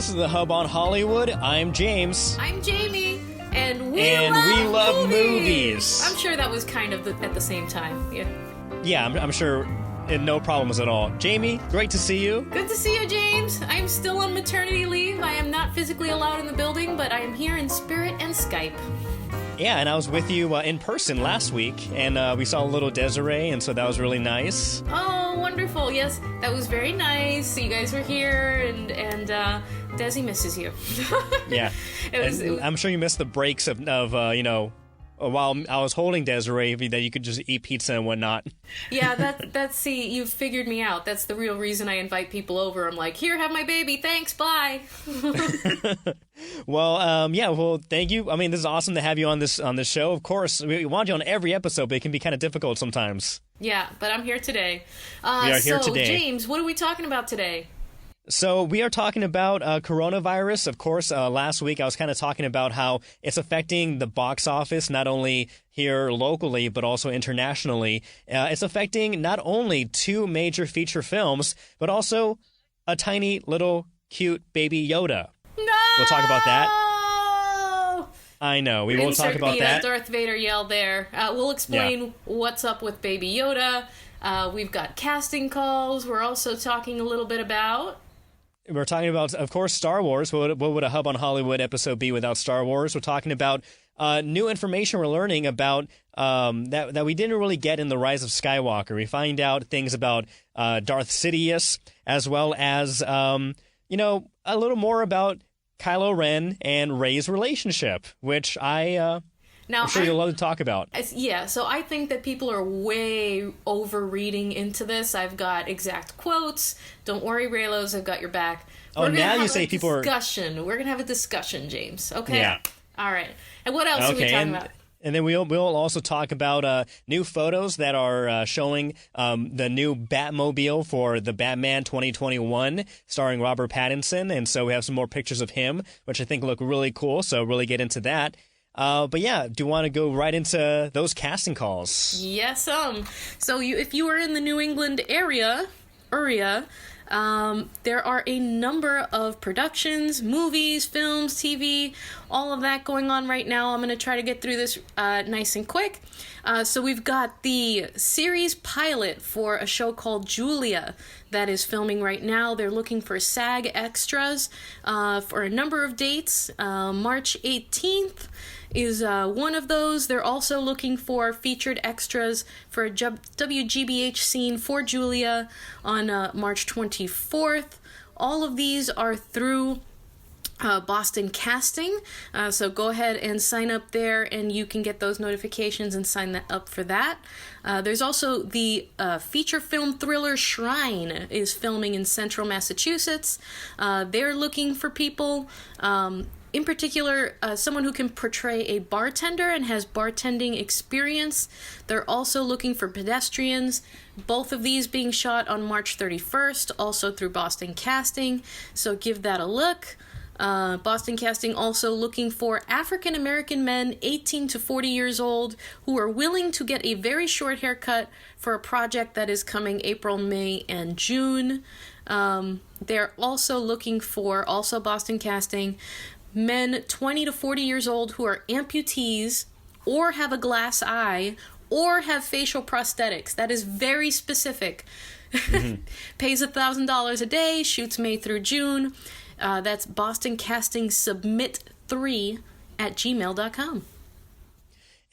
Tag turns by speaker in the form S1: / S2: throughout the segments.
S1: This is the Hub on Hollywood. I'm James.
S2: I'm Jamie. And we
S1: love movies.
S2: I'm sure that was kind of at the same time.
S1: Yeah, I'm sure. No problems at all. Jamie, great to see you.
S2: Good to see you, James. I'm still on maternity leave. I am not physically allowed in the building, but I am here in spirit and Skype.
S1: Yeah, and I was with you in person last week, and we saw little Desiree, and so that was really nice.
S2: Oh, wonderful. Yes, that was very nice. You guys were here, and Desi misses you.
S1: Yeah. I'm sure you missed the breaks of while I was holding Desiree, that you could just eat pizza and whatnot.
S2: Yeah, see, you've figured me out. That's the real reason I invite people over. I'm like, here, have my baby. Thanks, bye.
S1: Well, thank you. I mean, this is awesome to have you on this show. Of course, we want you on every episode, but it can be kind of difficult sometimes.
S2: Yeah, but I'm here today.
S1: We are here today.
S2: James, what are we talking about today?
S1: So we are talking about coronavirus. Of course, last week I was kind of talking about how it's affecting the box office, not only here locally, but also internationally. It's affecting not only two major feature films, but also a tiny little cute baby Yoda.
S2: No!
S1: We'll talk about that. I know. We will talk about that.
S2: Darth Vader yell there. We'll explain what's up with Baby Yoda. We've got casting calls. We're also talking a little bit about...
S1: We're talking about, of course, Star Wars. What would a Hub on Hollywood episode be without Star Wars? We're talking about new information we're learning about that we didn't really get in The Rise of Skywalker. We find out things about Darth Sidious, as well as, a little more about Kylo Ren and Rey's relationship, which I'm sure you'll love to talk about.
S2: Yeah, so I think that people are way over-reading into this. I've got exact quotes. Don't worry, Reylo'S, I've got your back.
S1: Now you say people are...
S2: We're going to have a discussion, James, okay?
S1: Yeah.
S2: All right. And what else are we talking about?
S1: And then we'll also talk about new photos that are showing the new Batmobile for the Batman 2021, starring Robert Pattinson. And so we have some more pictures of him, which I think look really cool, so really get into that. But yeah, do you want to go right into those casting calls?
S2: Yes, so if you are in the New England area, there are a number of productions, movies, films, TV, all of that going on right now. I'm going to try to get through this nice and quick. So we've got the series pilot for a show called Julia that is filming right now. They're looking for SAG extras for a number of dates. March 18th is one of those. They're also looking for featured extras for a WGBH scene for Julia on March 24th. All of these are through Boston Casting, so go ahead and sign up there and you can get those notifications and sign that up for that. There's also the feature film thriller Shrine is filming in central Massachusetts. They're looking for people, in particular, someone who can portray a bartender and has bartending experience. They're also looking for pedestrians. Both of these being shot on March 31st, also through Boston Casting, so give that a look. Boston Casting also looking for African American men 18 to 40 years old who are willing to get a very short haircut for a project that is coming April, May, and June. They're also looking for, also Boston Casting, men 20 to 40 years old who are amputees or have a glass eye or have facial prosthetics. That is very specific. Mm-hmm. Pays $1,000 a day, shoots May through June. That's Boston Casting submit3@gmail.com.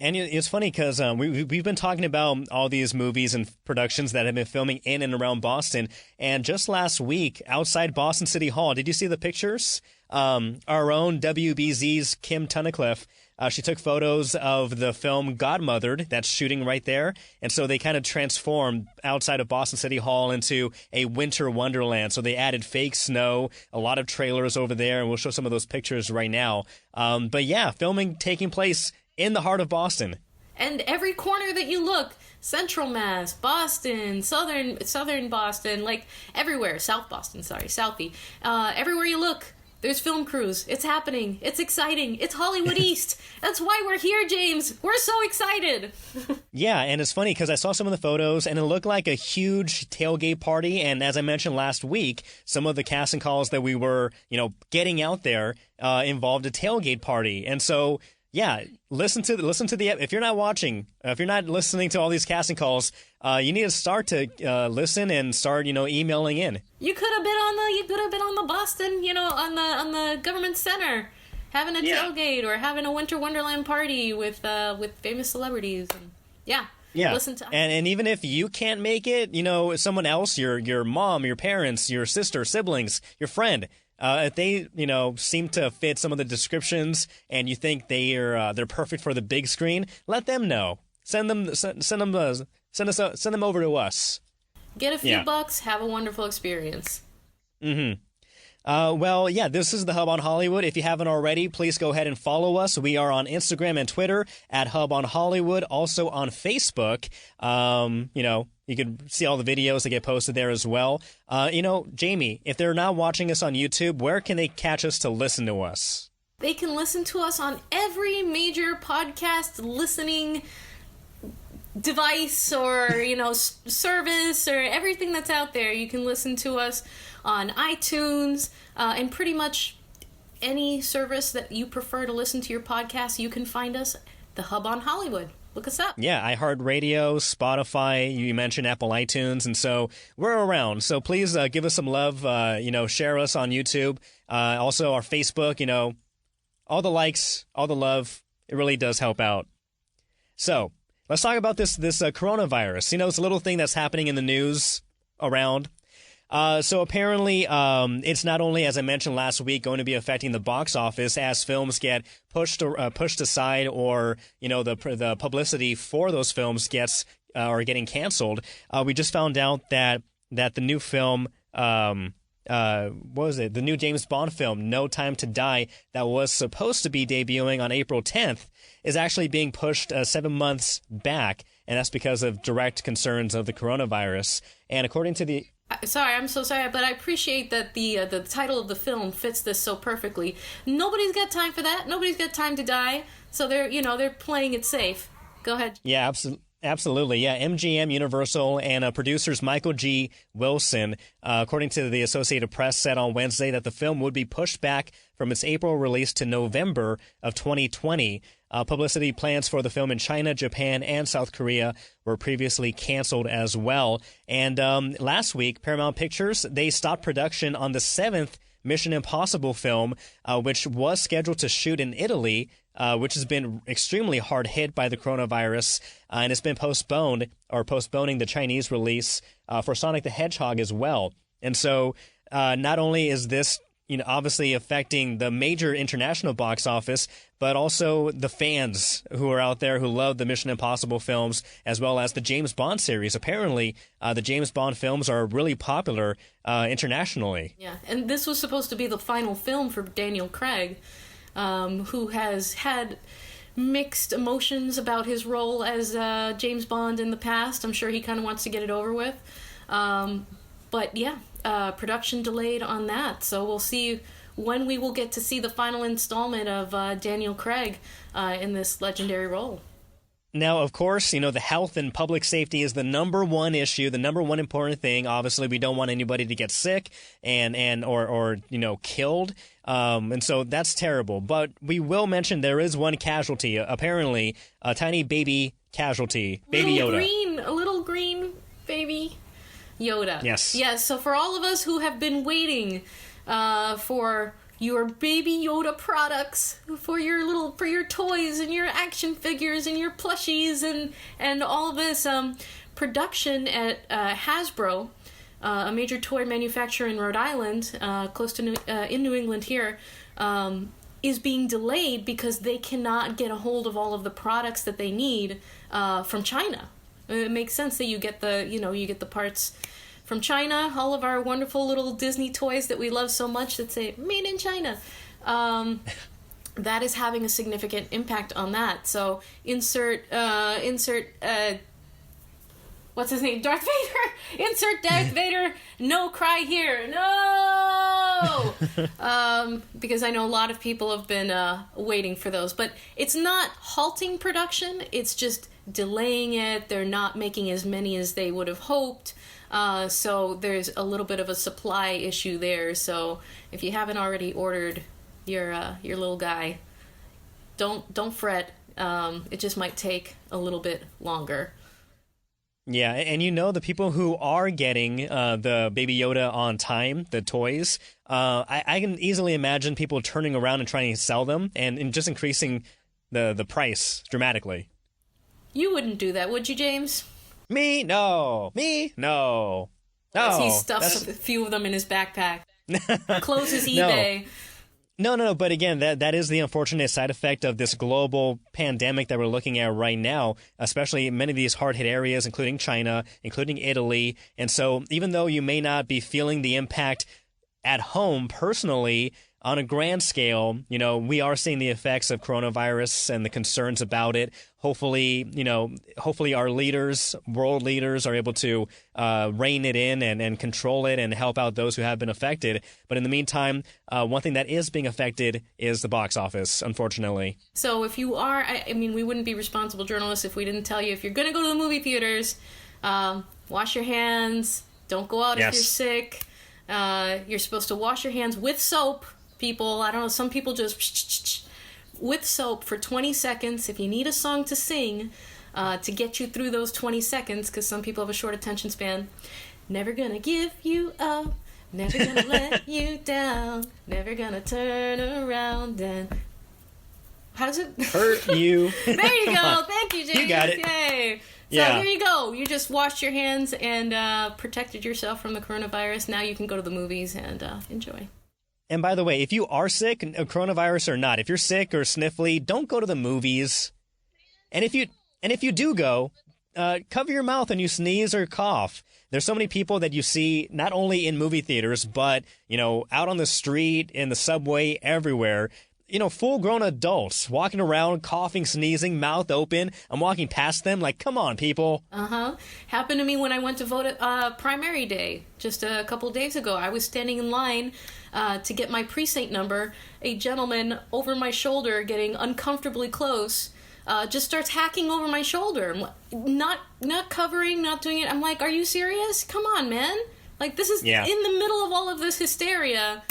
S1: And it's funny because we've been talking about all these movies and productions that have been filming in and around Boston. And just last week, outside Boston City Hall, did you see the pictures? Our own WBZ's Kim Tunnicliffe, she took photos of the film Godmothered that's shooting right there. And so they kind of transformed outside of Boston City Hall into a winter wonderland. So they added fake snow, a lot of trailers over there, and we'll show some of those pictures right now. But yeah, filming taking place in the heart of Boston.
S2: And every corner that you look, Central Mass, Boston, Southern Boston, like everywhere, South Boston, sorry, Southie. Everywhere you look, There's film crews. It's happening. It's exciting. It's Hollywood East. That's why we're here, James. We're so excited.
S1: Yeah, and it's funny because I saw some of the photos, and it looked like a huge tailgate party. And as I mentioned last week, some of the casting calls that we were, getting out there involved a tailgate party. And so, yeah, listen to the. If you're not watching, if you're not listening to all these casting calls, you need to start to listen and start, emailing in.
S2: You could have been on the Boston, on the government center, having a tailgate or having a Winter Wonderland party with famous celebrities. And, yeah. Listen to us.
S1: And even if you can't make it, someone else, your mom, your parents, your sister, siblings, your friend. If they, seem to fit some of the descriptions and you think they're perfect for the big screen, let them know. Send them over to us.
S2: Get a few bucks, have a wonderful experience.
S1: Mm-hmm. This is the Hub on Hollywood. If you haven't already, please go ahead and follow us. We are on Instagram and Twitter at Hub on Hollywood. Also on Facebook. You can see all the videos that get posted there as well. Jamie, if they're not watching us on YouTube, where can they catch us to listen to us?
S2: They can listen to us on every major podcast listening device or, service or everything that's out there. You can listen to us on iTunes and pretty much any service that you prefer to listen to your podcast. You can find us, the Hub on Hollywood. Look us up.
S1: Yeah, iHeartRadio, Spotify, you mentioned Apple iTunes, and so we're around. So please give us some love, share us on YouTube. Also our Facebook, all the likes, all the love, it really does help out. So let's talk about this coronavirus. It's a little thing that's happening in the news around. So apparently, it's not only, as I mentioned last week, going to be affecting the box office as films get pushed aside, or the publicity for those films are getting canceled. We just found out that the new film, what was it? The new James Bond film, No Time to Die, that was supposed to be debuting on April 10th, is actually being pushed 7 months back, and that's because of direct concerns of the coronavirus. And according to the
S2: I'm so sorry, but I appreciate that the title of the film fits this so perfectly. Nobody's got time for that. Nobody's got time to die. So they're playing it safe. Go ahead.
S1: Yeah, absolutely. Yeah, MGM, Universal, and producers Michael G. Wilson, according to the Associated Press, said on Wednesday that the film would be pushed back from its April release to November of 2020. Publicity plans for the film in China, Japan, and South Korea were previously canceled as well. And last week, Paramount Pictures, they stopped production on the 7th Mission Impossible film, which was scheduled to shoot in Italy, which has been extremely hard hit by the coronavirus, and it's been postponing the Chinese release for Sonic the Hedgehog as well. And so not only is this obviously affecting the major international box office, but also the fans who are out there who love the Mission Impossible films, as well as the James Bond series. Apparently, the James Bond films are really popular internationally.
S2: Yeah, and this was supposed to be the final film for Daniel Craig, who has had mixed emotions about his role as James Bond in the past. I'm sure he kind of wants to get it over with. But yeah, production delayed on that. So we'll see when we will get to see the final installment of Daniel Craig in this legendary role.
S1: Now, of course, the health and public safety is the number one issue, the number one important thing. Obviously, we don't want anybody to get sick or killed. And so that's terrible. But we will mention there is one casualty, apparently a tiny baby casualty, Baby Yoda.
S2: A little green baby Yoda.
S1: Yes.
S2: Yes, so for all of us who have been waiting for your Baby Yoda products, for your toys and your action figures and your plushies and all of this, production at Hasbro, a major toy manufacturer in Rhode Island, close to in New England here, is being delayed because they cannot get a hold of all of the products that they need from China. It makes sense that you get the parts from China, all of our wonderful little Disney toys that we love so much that say made in China. That is having a significant impact on that. So insert what's his name? Darth Vader. Insert Darth Vader. No cry here. No. go! Because I know a lot of people have been waiting for those. But it's not halting production, it's just delaying it. They're not making as many as they would have hoped. So there's a little bit of a supply issue there. So if you haven't already ordered your little guy, don't fret. It just might take a little bit longer.
S1: Yeah, and the people who are getting the Baby Yoda on time, the toys, I can easily imagine people turning around and trying to sell them and just increasing the price dramatically.
S2: You wouldn't do that, would you, James?
S1: Me? No. Me? No. No.
S2: He stuffs a few of them in his backpack. Closes eBay.
S1: No. But again, that is the unfortunate side effect of this global pandemic that we're looking at right now, especially in many of these hard-hit areas, including China, including Italy. And so even though you may not be feeling the impact at home personally, on a grand scale, we are seeing the effects of coronavirus and the concerns about it. Hopefully our leaders, world leaders, are able to rein it in and control it and help out those who have been affected. But in the meantime, one thing that is being affected is the box office, unfortunately.
S2: So if you are, we wouldn't be responsible journalists if we didn't tell you, if you're going to go to the movie theaters, wash your hands, don't go out if you're sick. You're supposed to wash your hands with soap. People, I don't know, some people just with soap for 20 seconds. If you need a song to sing to get you through those 20 seconds, because some people have a short attention span. Never gonna give you up, never gonna let you down, never gonna turn around and... How does it...
S1: Hurt you.
S2: There you go. Thank you, James.
S1: You got it.
S2: Yay. So here you go. You just washed your hands and protected yourself from the coronavirus. Now you can go to the movies and enjoy.
S1: And by the way, if you are sick, coronavirus or not, if you're sick or sniffly, don't go to the movies. And if you do go, cover your mouth when you sneeze or cough. There's so many people that you see not only in movie theaters, but out on the street, in the subway, everywhere. Full-grown adults walking around, coughing, sneezing, mouth open. I'm walking past them like, come on, people.
S2: Happened to me when I went to vote at primary day just a couple days ago. I was standing in line to get my precinct number. A gentleman over my shoulder, getting uncomfortably close, just starts hacking over my shoulder. Not covering, not doing it. I'm like, are you serious? Come on, man. Like, this is in the middle of all of this hysteria.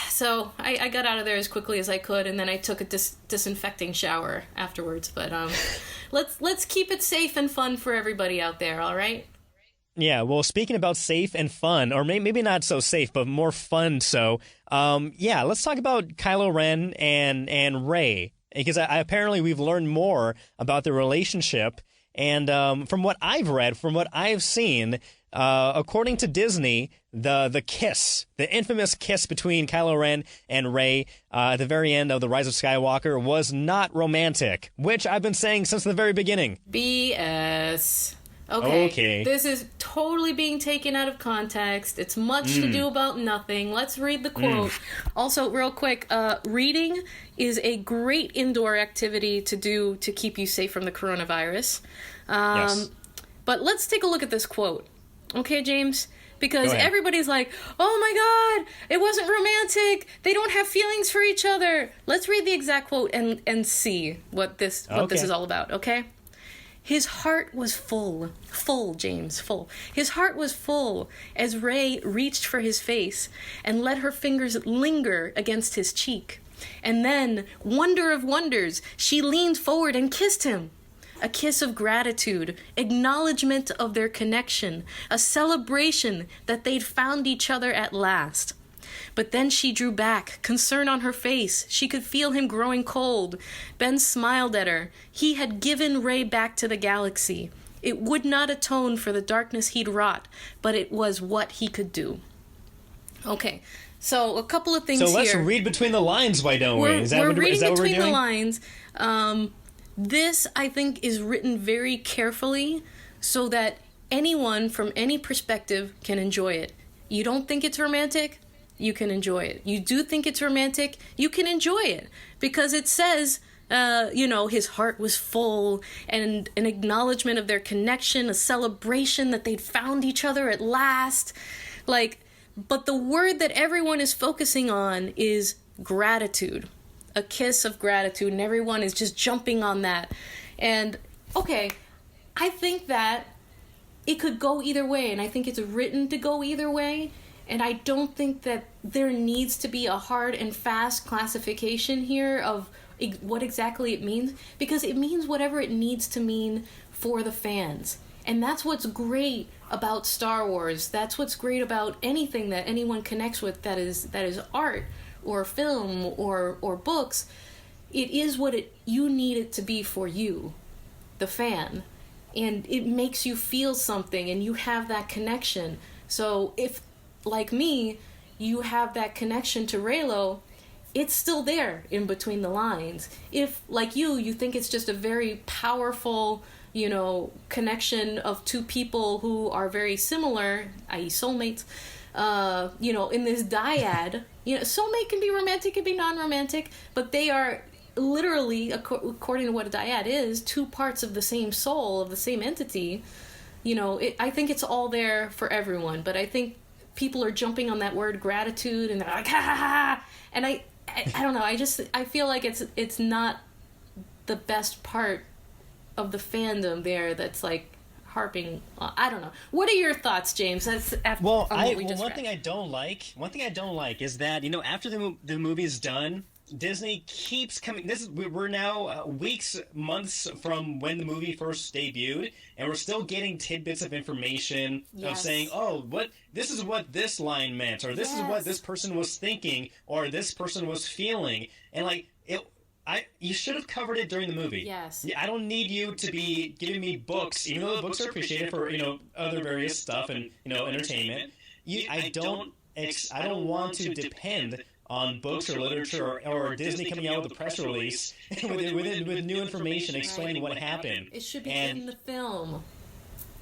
S2: So I got out of there as quickly as I could, and then I took a disinfecting shower afterwards. But let's keep it safe and fun for everybody out there, all right?
S1: Yeah, well, speaking about safe and fun, or maybe not so safe, but more fun so, let's talk about Kylo Ren and Rey, because apparently we've learned more about their relationship, and from what I've read, from what I've seen, according to Disney, the kiss, the infamous kiss between Kylo Ren and Rey at the very end of The Rise of Skywalker was not romantic, which I've been saying since the very beginning.
S2: BS. Okay. This is totally being taken out of context. It's much to do about nothing. Let's read the quote. Also, real quick, reading is a great indoor activity to do to keep you safe from the coronavirus.
S1: Yes.
S2: But let's take a look at this quote. Okay, James? Because everybody's like, oh my God, it wasn't romantic. They don't have feelings for each other. Let's read the exact quote and see what this is all about, okay? His heart was full, James, full. His heart was full as Rey reached for his face and let her fingers linger against his cheek. And then, wonder of wonders, she leaned forward and kissed him. A kiss of gratitude, acknowledgement of their connection, a celebration that they'd found each other at last. But then she drew back, concern on her face. She could feel him growing cold. Ben smiled at her. He had given Rey back to the galaxy. It would not atone for the darkness he'd wrought, but it was what he could do. Okay, so a couple of things here.
S1: So let's read between the lines, why don't we? Is that what we're doing?
S2: We're reading between the lines. This, I think, is written very carefully so that anyone from any perspective can enjoy it. You don't think it's romantic? You can enjoy it. You do think it's romantic? You can enjoy it. Because it says, his heart was full, and an acknowledgement of their connection, a celebration that they'd found each other at last. Like, But the word that everyone is focusing on is gratitude. A kiss of gratitude, and everyone is just jumping on that. And, okay, I think that it could go either way, and I think it's written to go either way, and I don't think that there needs to be a hard and fast classification here of what exactly it means, because it means whatever it needs to mean for the fans. And that's what's great about Star Wars. That's what's great about anything that anyone connects with that is art or film or books. It is what you need it to be for you, the fan. And it makes you feel something, and you have that connection. So if, like me, you have that connection to Reylo, it's still there in between the lines. If, like you think it's just a very powerful, connection of two people who are very similar, i.e. soulmates, in this dyad, soulmate can be romantic, can be non-romantic, but they are literally, according to what a dyad is, two parts of the same soul, of the same entity. I think it's all there for everyone, but I think people are jumping on that word gratitude, and they're like, ha ha ha, and I don't know, I feel like it's not the best part of the fandom there that's like harping on. I don't know. What are your thoughts, James? That's after
S1: one thing I don't like is that, after the movie's done, Disney keeps coming. We're now weeks, months from when the movie first debuted, and we're still getting tidbits of information of saying, "Oh, this is what this line meant, or this is what this person was thinking, or this person was feeling," and you should have covered it during the movie.
S2: Yes.
S1: I don't need you to be giving me books, even though the books are appreciated for other various stuff and entertainment. I don't want to depend on books or literature or Disney coming out with a press release with new information explaining what happened.
S2: It should be in the film.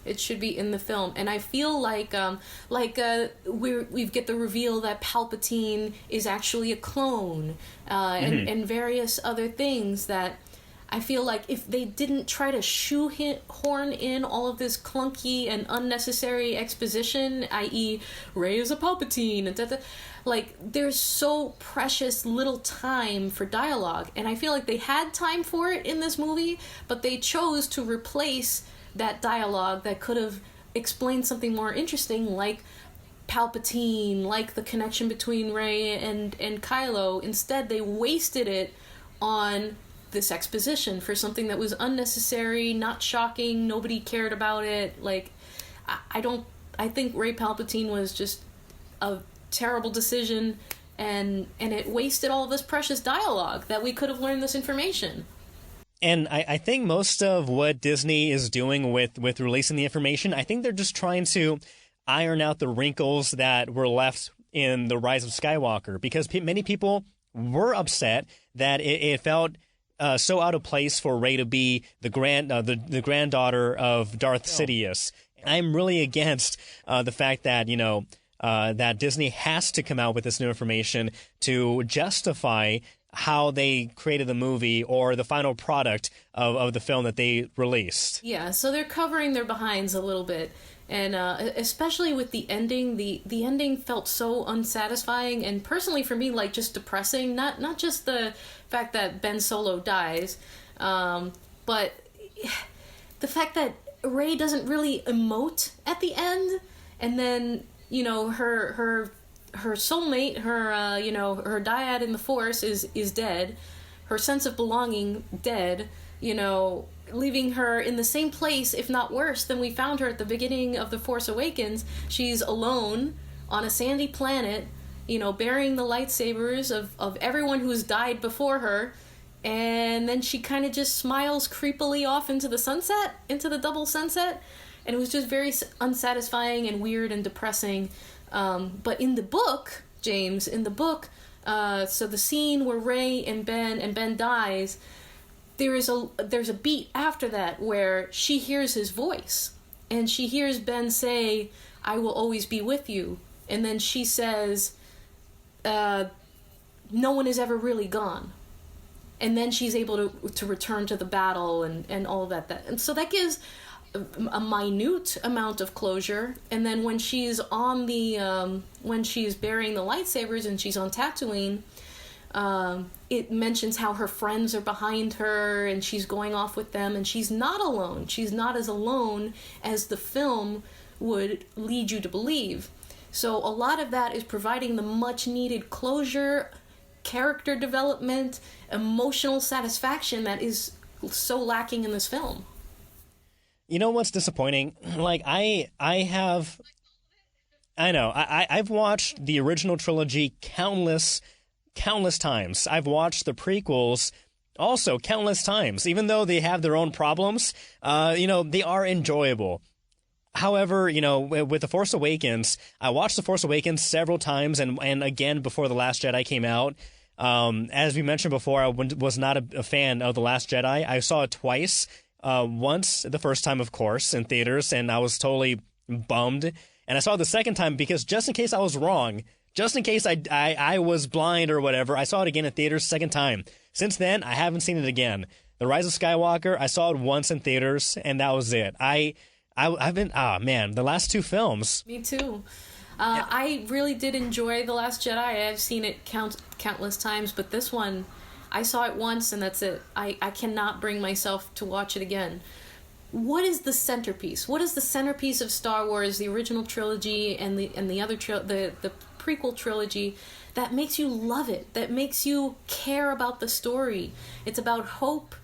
S2: It should be in the film, and I feel like we get the reveal that Palpatine is actually a clone, and various other things that I feel like if they didn't try to shoehorn in all of this clunky and unnecessary exposition, i.e., Rey is a Palpatine, and there's so precious little time for dialogue, and I feel like they had time for it in this movie, but they chose to replace that dialogue that could have explained something more interesting, like Palpatine, like the connection between Rey and Kylo. Instead, they wasted it on this exposition for something that was unnecessary, not shocking, nobody cared about it. I think Rey Palpatine was just a terrible decision, and it wasted all of this precious dialogue that we could have learned this information.
S1: And I think most of what Disney is doing with releasing the information, I think they're just trying to iron out the wrinkles that were left in The Rise of Skywalker, because many people were upset that it felt so out of place for Rey to be the granddaughter of Darth Sidious. I'm really against the fact that, that Disney has to come out with this new information to justify how they created the movie or the final product of the film that they released.
S2: Yeah, so they're covering their behinds a little bit. And especially with the ending, the ending felt so unsatisfying, and personally for me, just depressing. Not just the fact that Ben Solo dies, but the fact that Rey doesn't really emote at the end, and then her soulmate, her dyad in the Force is dead, her sense of belonging dead, leaving her in the same place, if not worse, than we found her at the beginning of The Force Awakens. She's alone on a sandy planet, bearing the lightsabers of everyone who's died before her, and then she kind of just smiles creepily off into the sunset, into the double sunset, and it was just very unsatisfying and weird and depressing. But in the book, James, so the scene where Rey and Ben dies, there's a beat after that where she hears his voice, and she hears Ben say, "I will always be with you," and then she says, "No one is ever really gone," and then she's able to return to the battle and all of that, and so that gives a minute amount of closure, and then when she's on the when she's burying the lightsabers and she's on Tatooine, it mentions how her friends are behind her and she's going off with them, and she's not alone. She's not as alone as the film would lead you to believe. So a lot of that is providing the much needed closure, character development, emotional satisfaction that is so lacking in this film.
S1: You know what's disappointing? Like, I've watched the original trilogy countless times. I've watched the prequels also countless times. Even though they have their own problems, they are enjoyable. However, with The Force Awakens, I watched The Force Awakens several times, and again before The Last Jedi came out. As we mentioned before, I was not a fan of The Last Jedi. I saw it twice. Once, the first time, of course, in theaters, and I was totally bummed. And I saw it the second time because just in case I was wrong, just in case I was blind or whatever, I saw it again in theaters second time. Since then, I haven't seen it again. The Rise of Skywalker, I saw it once in theaters, and that was it. I've been, the last two films.
S2: Me too. I really did enjoy The Last Jedi. I've seen it countless times, but this one, I saw it once and that's it. I cannot bring myself to watch it again. What is the centerpiece? What is the centerpiece of Star Wars, the original trilogy and the other the prequel trilogy, that makes you love it, that makes you care about the story? It's about hope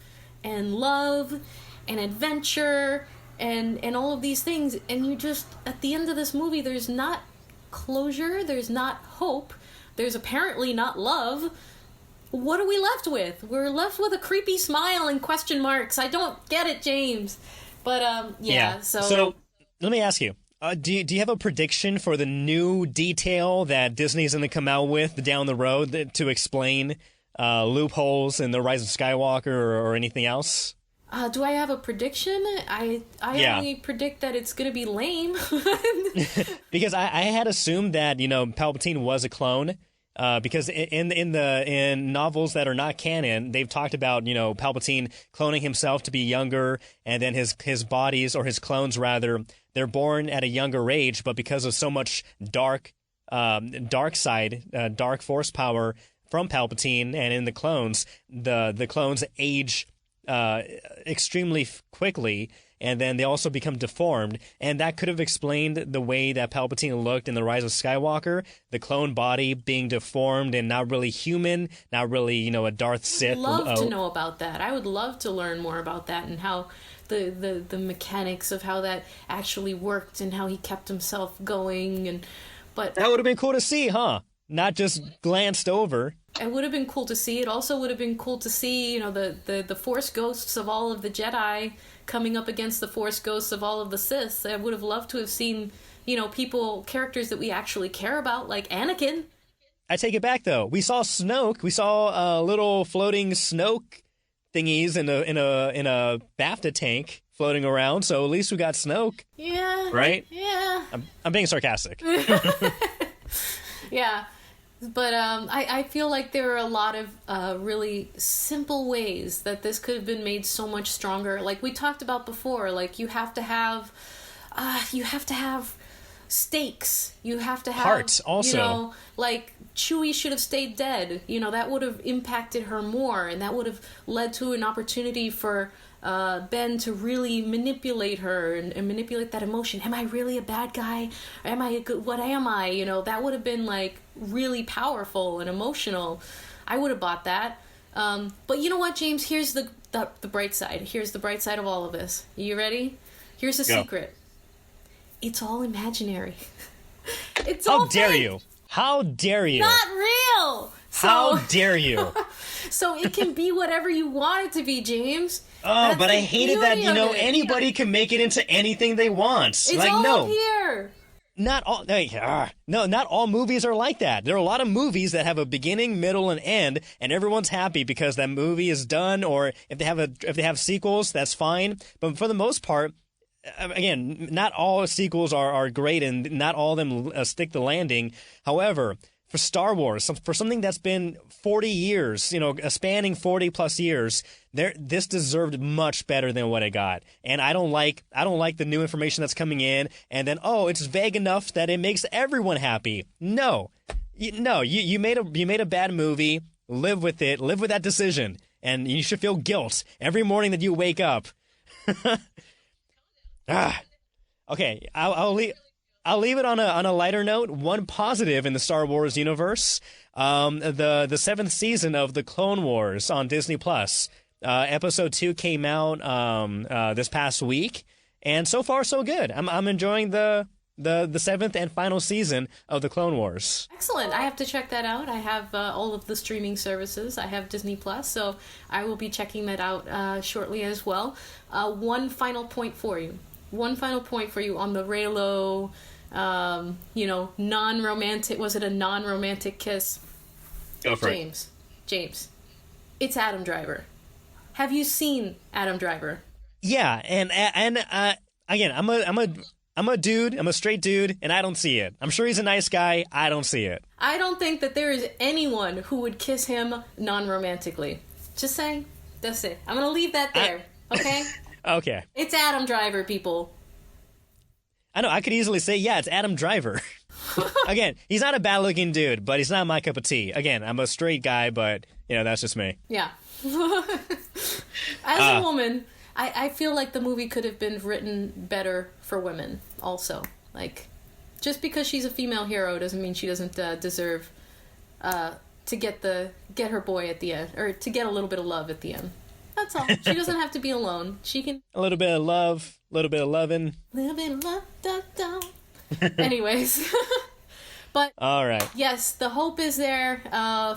S2: and love and adventure and all of these things, and you just, at the end of this movie, there's not closure, there's not hope, there's apparently not love. What are we left with? We're left with a creepy smile and question marks. I don't get it, James. But so
S1: let me ask you, do you have a prediction for the new detail that Disney's going to come out with down the road to explain loopholes in The Rise of Skywalker or anything else?
S2: Do I have a prediction? I only predict that it's going to be lame.
S1: Because I had assumed that, Palpatine was a clone. Because in novels that are not canon, they've talked about, Palpatine cloning himself to be younger, and then his bodies, or his clones rather, they're born at a younger age, but because of so much dark side, dark force power from Palpatine, and in the clones age extremely quickly, and then they also become deformed, and that could have explained the way that Palpatine looked in The Rise of Skywalker, the clone body being deformed and not really human, not really, a Darth Sith.
S2: I'd love to know about that. I would love to learn more about that and how the mechanics of how that actually worked and how he kept himself going. But
S1: that would have been cool to see, huh? Not just glanced over.
S2: It would have been cool to see. It also would have been cool to see, the Force ghosts of all of the Jedi coming up against the Force ghosts of all of the Sith. I would have loved to have seen, characters that we actually care about, like Anakin.
S1: I take it back, though. We saw Snoke. We saw little floating Snoke thingies in a BAFTA tank floating around. So at least we got Snoke.
S2: Yeah.
S1: Right?
S2: Yeah.
S1: I'm being sarcastic.
S2: Yeah. But I feel like there are a lot of really simple ways that this could have been made so much stronger. Like we talked about before, like you have to have stakes. You have to have
S1: hearts also.
S2: Like Chewie should have stayed dead. That would have impacted her more, and that would have led to an opportunity for Ben to really manipulate her and manipulate that emotion. Am I really a bad guy? Am I a good? What am I? That would have been like really powerful and emotional. I would have bought that. But you know what, James? Here's the bright side. Here's the bright side of all of this. You ready? Here's the secret. It's all imaginary. It's all fake.
S1: How dare you? How dare you?
S2: Not real.
S1: How dare you?
S2: So it can be whatever you want it to be, James.
S1: Oh, but I hated that, anybody can make it into anything they want.
S2: It's all up here.
S1: Not all movies are like that. There are a lot of movies that have a beginning, middle, and end, and everyone's happy because that movie is done, or if they have sequels, that's fine. But for the most part, again, not all sequels are great, and not all of them stick the landing. However, for Star Wars, for something that's been 40 years, spanning 40 plus years, this deserved much better than what it got. And I don't like the new information that's coming in, and then it's vague enough that it makes everyone happy. No, you made a bad movie. Live with it. Live with that decision, and you should feel guilt every morning that you wake up. Okay, I'll leave it on a lighter note. One positive in the Star Wars universe: the seventh season of the Clone Wars on Disney Plus. Episode 2 came out this past week, and so far so good. I'm enjoying the seventh and final season of the Clone Wars.
S2: Excellent. I have to check that out. I have all of the streaming services. I have Disney Plus, so I will be checking that out shortly as well. One final point for you on the Reylo, non-romantic. Was it a non-romantic kiss?
S1: Go for it.
S2: James. It's Adam Driver. Have you seen Adam Driver?
S1: Yeah, and again, I'm a dude. I'm a straight dude, and I don't see it. I'm sure he's a nice guy. I don't see it.
S2: I don't think that there is anyone who would kiss him non-romantically. Just saying. That's it. I'm going to leave that there. Okay?
S1: Okay.
S2: It's Adam Driver, people.
S1: I know. I could easily say, yeah, it's Adam Driver. Again, he's not a bad-looking dude, but he's not my cup of tea. Again, I'm a straight guy, but, that's just me.
S2: Yeah. As a woman, I feel like the movie could have been written better for women also. Like, just because she's a female hero doesn't mean she doesn't deserve to get her boy at the end, or to get a little bit of love at the end. That's all. She doesn't have to be alone. She can... A little bit of love,
S1: a little bit of loving.
S2: Little bit of love, da, da. Anyways. But
S1: all right.
S2: Yes, the hope is there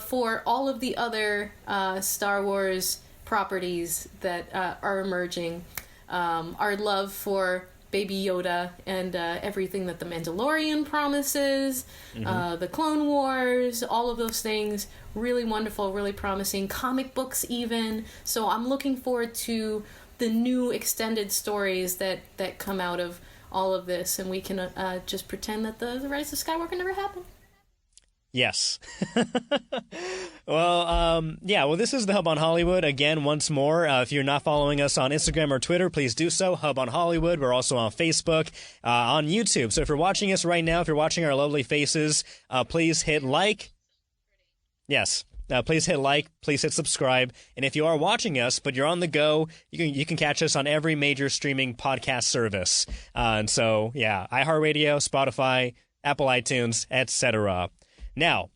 S2: for all of the other Star Wars properties that are emerging. Our love for Baby Yoda and everything that The Mandalorian promises, the Clone Wars, all of those things, really wonderful, really promising. Comic books even. So I'm looking forward to the new extended stories that come out of all of this, and we can just pretend that the Rise of Skywalker never happened.
S1: Yes. Well, this is the Hub on Hollywood. Again, once more, if you're not following us on Instagram or Twitter, please do so. Hub on Hollywood. We're also on Facebook, on YouTube. So if you're watching us right now, if you're watching our lovely faces, please hit like. Yes. Please hit like, please hit subscribe, and if you are watching us but you're on the go, you can catch us on every major streaming podcast service. And so, yeah, iHeartRadio, Spotify, Apple iTunes, etc. Now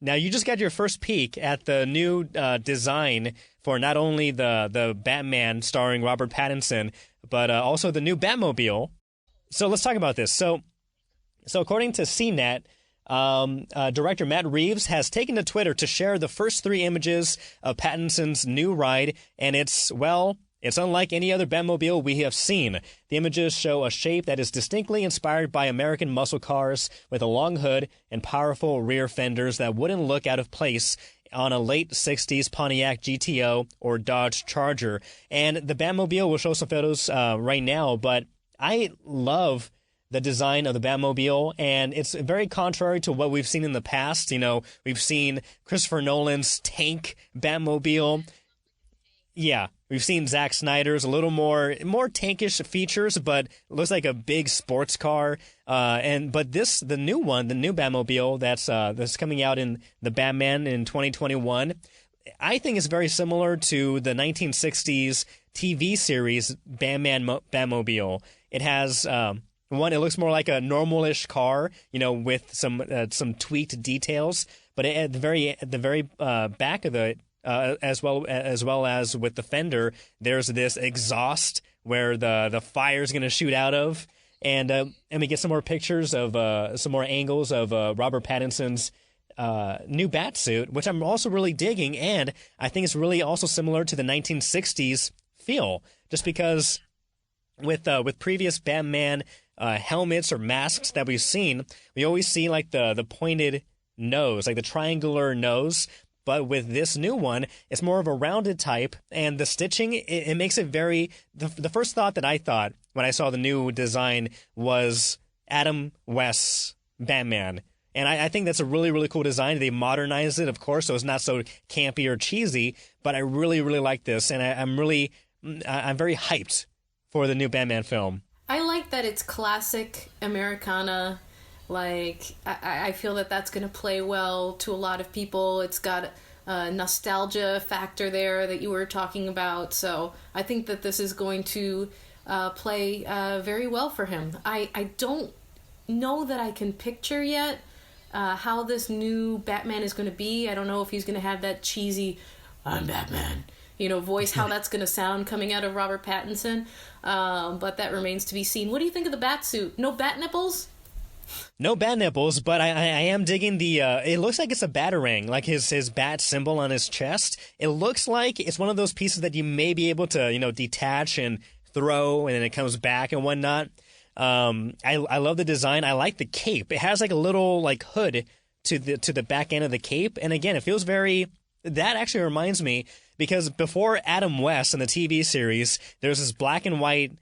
S1: you just got your first peek at the new design for not only the Batman starring Robert Pattinson, but also the new Batmobile. So let's talk about this. So according to CNET, director Matt Reeves has taken to Twitter to share the first 3 images of Pattinson's new ride, and it's unlike any other Batmobile we have seen. The images show a shape that is distinctly inspired by American muscle cars, with a long hood and powerful rear fenders that wouldn't look out of place on a late 60s Pontiac GTO or Dodge Charger. And the Batmobile, will show some photos right now, but I love the design of the Batmobile, and it's very contrary to what we've seen in the past. We've seen Christopher Nolan's tank Batmobile. Yeah, we've seen Zack Snyder's a little more tankish features, but it looks like a big sports car. But the new Batmobile that's coming out in the Batman in 2021, I think is very similar to the 1960s TV series Batmobile. It has it looks more like a normal-ish car, with some tweaked details. But at the very back of it, as well as with the fender, there's this exhaust where the fire's going to shoot out of, and we get some more pictures of some more angles of Robert Pattinson's new Batsuit, which I'm also really digging, and I think it's really also similar to the 1960s feel, just because with previous Batman helmets or masks that we've seen, we always see like the pointed nose, like the triangular nose. But with this new one, it's more of a rounded type, and the stitching, it makes it very... The first thought that I thought when I saw the new design was Adam West's Batman. And I think that's a really, really cool design. They modernized it, of course, so it's not so campy or cheesy. But I really, really like this, and I'm very hyped for the new Batman film.
S2: I like that it's classic Americana. Like, I feel that that's going to play well to a lot of people. It's got a nostalgia factor there that you were talking about. So I think that this is going to play very well for him. I don't know that I can picture yet how this new Batman is going to be. I don't know if he's going to have that cheesy, "I'm Batman," voice, how that's going to sound coming out of Robert Pattinson. But that remains to be seen. What do you think of the bat suit? No bat nipples?
S1: No bat nipples, but I am digging the, it looks like it's a batarang, like his bat symbol on his chest. It looks like it's one of those pieces that you may be able to, detach and throw, and then it comes back and whatnot. I love the design. I like the cape. It has like a little like hood to the back end of the cape. And again, it feels that actually reminds me, because before Adam West in the TV series, there's this black and white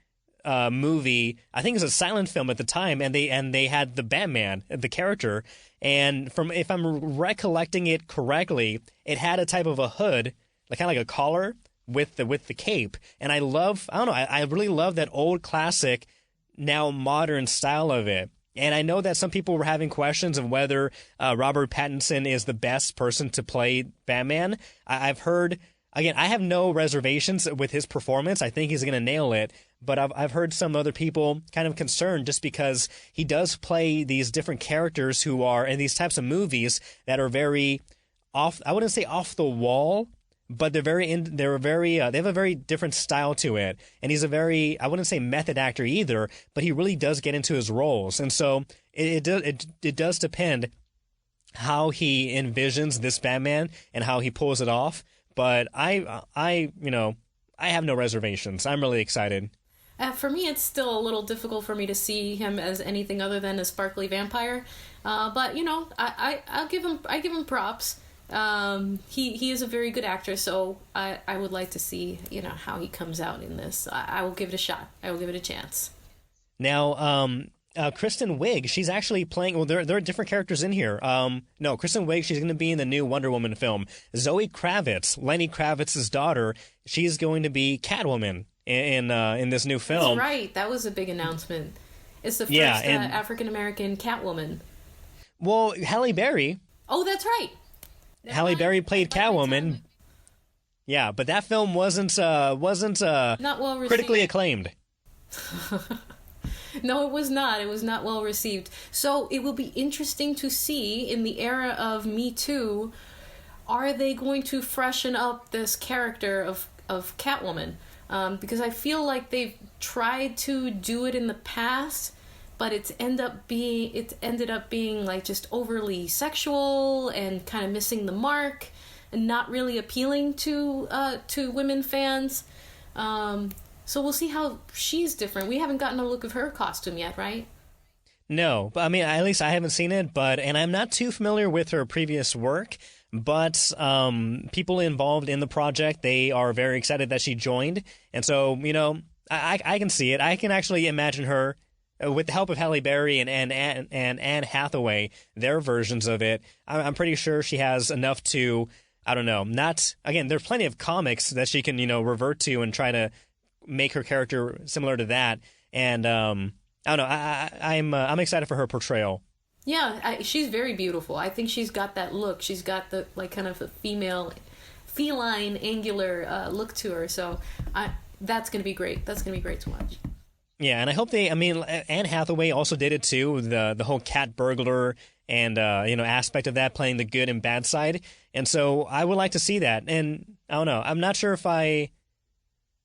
S1: movie. I think it was a silent film at the time, and they had the Batman, the character, and if I'm recollecting it correctly, it had a type of a hood, like kind of like a collar with the cape. And I really love that old classic, now modern style of it. And I know that some people were having questions of whether Robert Pattinson is the best person to play Batman. I've heard. Again, I have no reservations with his performance. I think he's going to nail it. But I've heard some other people kind of concerned just because he does play these different characters who are in these types of movies that are very I wouldn't say off the wall, but they have a very different style to it. And he's I wouldn't say method actor either, but he really does get into his roles. And so it does depend how he envisions this Batman and how he pulls it off. But I have no reservations. I'm really excited.
S2: For me, it's still a little difficult for me to see him as anything other than a sparkly vampire. But I'll give him props. He is a very good actor, so I would like to see how he comes out in this. I will give it a shot. I will give it a chance.
S1: Now, Kristen Wiig, she's actually playing. Well, there are different characters in here. No, Kristen Wiig, she's going to be in the new Wonder Woman film. Zoe Kravitz, Lenny Kravitz's daughter, she's going to be Catwoman in this new film.
S2: That's right. That was a big announcement. It's the first African American Catwoman.
S1: Well, Halle Berry.
S2: Oh, that's right.
S1: Halle Berry played Catwoman. Yeah, but that film wasn't not well received. Critically acclaimed.
S2: No, it was not. It was not well received. So it will be interesting to see in the era of Me Too, are they going to freshen up this character of Catwoman? Because I feel like they've tried to do it in the past, but it's ended up being like just overly sexual and kind of missing the mark and not really appealing to women fans. So we'll see how she's different. We haven't gotten a look of her costume yet, right?
S1: No, but I mean, at least I haven't seen it. And I'm not too familiar with her previous work. But people involved in the project, they are very excited that she joined. And so, I can see it. I can actually imagine her, with the help of Halle Berry and Anne Hathaway, their versions of it. I'm pretty sure she has enough to, I don't know, there's plenty of comics that she can, revert to and try to make her character similar to that. And I don't know, I'm excited for her portrayal.
S2: Yeah, she's very beautiful. I think she's got that look. She's got the kind of a feline, angular look to her. So that's going to be great. That's going to be great to watch.
S1: Yeah, and I hope Anne Hathaway also did it too, the whole cat burglar and aspect of that, playing the good and bad side. And so I would like to see that. And I don't know. I'm not sure if I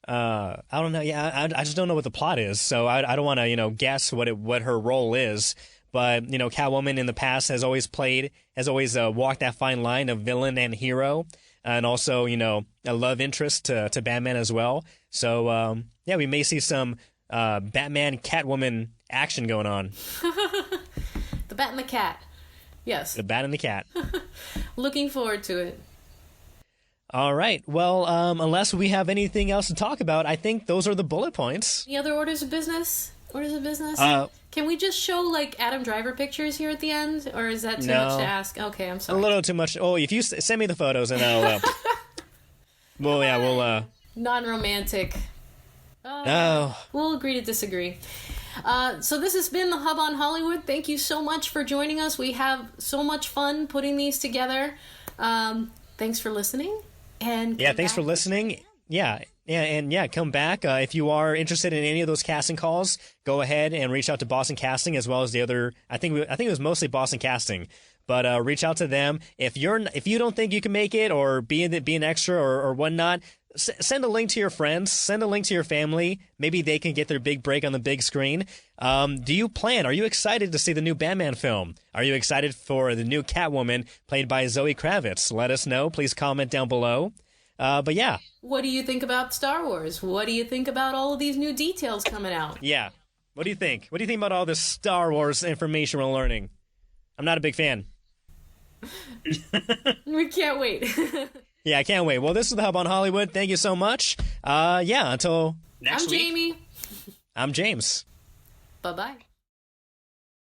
S1: don't know. Yeah, I just don't know what the plot is. So I don't want to guess what her role is. But, Catwoman in the past has always walked that fine line of villain and hero, and also, a love interest to Batman as well. So, we may see some Batman Catwoman action going on.
S2: The Bat and the Cat. Yes.
S1: The Bat and the Cat.
S2: Looking forward to it.
S1: All right. Well, unless we have anything else to talk about, I think those are the bullet points.
S2: Any other orders of business? Orders of business?
S1: Uh,
S2: Can we just show, like, Adam Driver pictures here at the end? Or is that too
S1: No.
S2: much to ask? Okay, I'm sorry.
S1: a little too much. Oh, if you send me the photos, and I'll. We'll.
S2: Non-romantic.
S1: Oh.
S2: We'll agree to disagree. So this has been the Hub on Hollywood. Thank you so much for joining us. We have so much fun putting these together. Thanks for listening. And
S1: Yeah, thanks for listening. Yeah, come back. If you are interested in any of those casting calls, go ahead and reach out to Boston Casting as well as the other. I think it was mostly Boston Casting, but reach out to them. If you don't think you can make it or be an extra or whatnot, send a link to your friends. Send a link to your family. Maybe they can get their big break on the big screen. Are you excited to see the new Batman film? Are you excited for the new Catwoman played by Zoe Kravitz? Let us know. Please comment down below. But yeah.
S2: What do you think about Star Wars? What do you think about all of these new details coming out?
S1: Yeah. What do you think? What do you think about all this Star Wars information we're learning? I'm not a big fan.
S2: We can't wait.
S1: Yeah, I can't wait. Well, this is the Hub on Hollywood. Thank you so much. Until next week.
S2: I'm Jamie.
S1: I'm James.
S2: Bye-bye.